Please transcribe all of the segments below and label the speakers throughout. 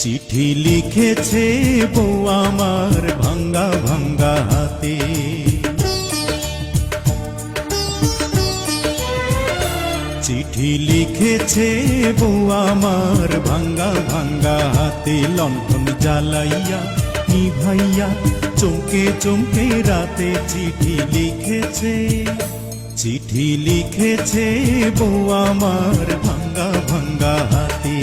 Speaker 1: চিঠি লিখেছে বউ আমার ভাঙ্গা ভাঙ্গা হাতে, চিঠি লিখেছে বউ আমার ভাঙ্গা ভাঙ্গা হাতে। লণ্ঠন জ্বালাইয়া নিভাইয়া চমকে চমকে রাতে চিঠি লিখেছে, চিঠি লিখেছে বউ আমার ভাঙ্গা ভাঙ্গা হাতে।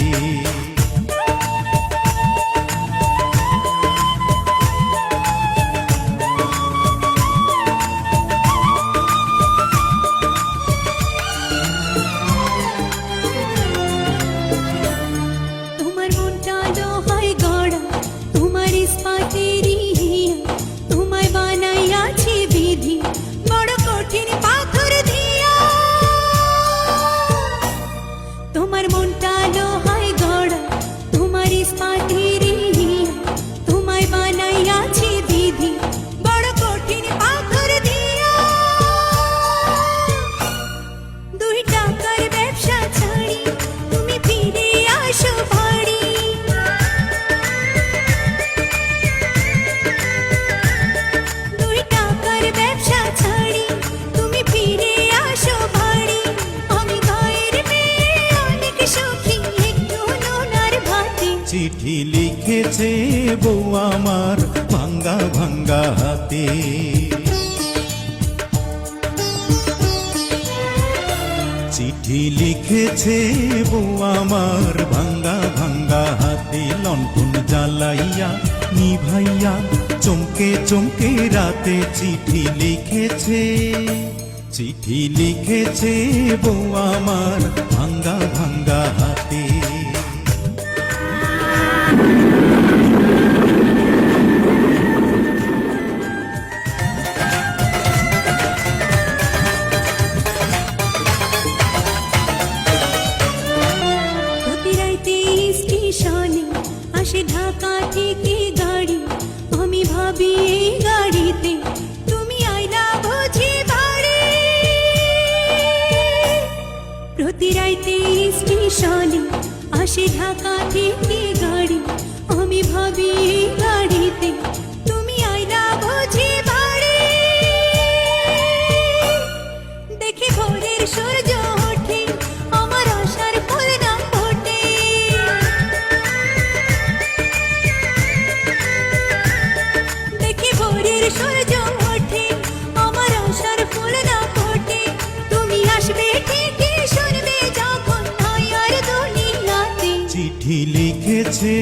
Speaker 1: চিঠি লিখেছে বউ আমার ভাঙ্গা ভাঙ্গা হাতে, চিঠি লিখেছে বউ আমার ভাঙ্গা ভাঙ্গা হাতে। লণ্ঠন জ্বালাইয়া নিভাইয়া চমকে চমকে রাতে চিঠি লিখেছে, চিঠি লিখেছে বউ আমার ভাঙ্গা ভাঙ্গা হাতে।
Speaker 2: আসে ঢাকা থেকে গাড়ি, আমি ভাবি এই গাড়িতে তুমি আইলা বুঝি বাড়ি। প্রতি রাইতে স্টেশনে আসে ঢাকা থেকে গাড়ি, আমি ভাবি এই গাড়িতে তুমি আইলা বুঝি বাড়ি। দেখি ভোরের সূর্য ওঠে আমার আশার ফুল না ফোটে, সূর্য ওঠে আমার আশার ফুল না ফোটে। তুমি আসবে ঠিকই শুনবে যখন হয় আর দুনিয়াতে।
Speaker 1: চিঠি লিখেছে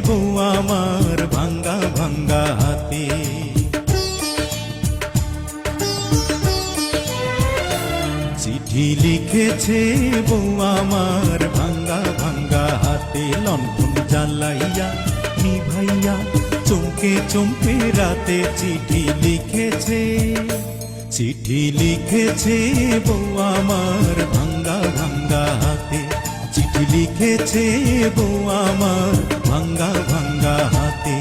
Speaker 1: বউ আমার ভাঙ্গা ভাঙ্গা হাতে, চিঠি লিখেছে বউ আমার ভাঙ্গা ভাঙ্গা হাতে। লণ্ঠন জ্বালাইয়া নিভাইয়া চমকে চমকে রাতে চিঠি লিখেছে, চিঠি লিখেছে বউ আমার ভাঙ্গা ভাঙ্গা হাতে, চিঠি লিখেছে বউ আমার ভাঙ্গা ভাঙ্গা হাতে।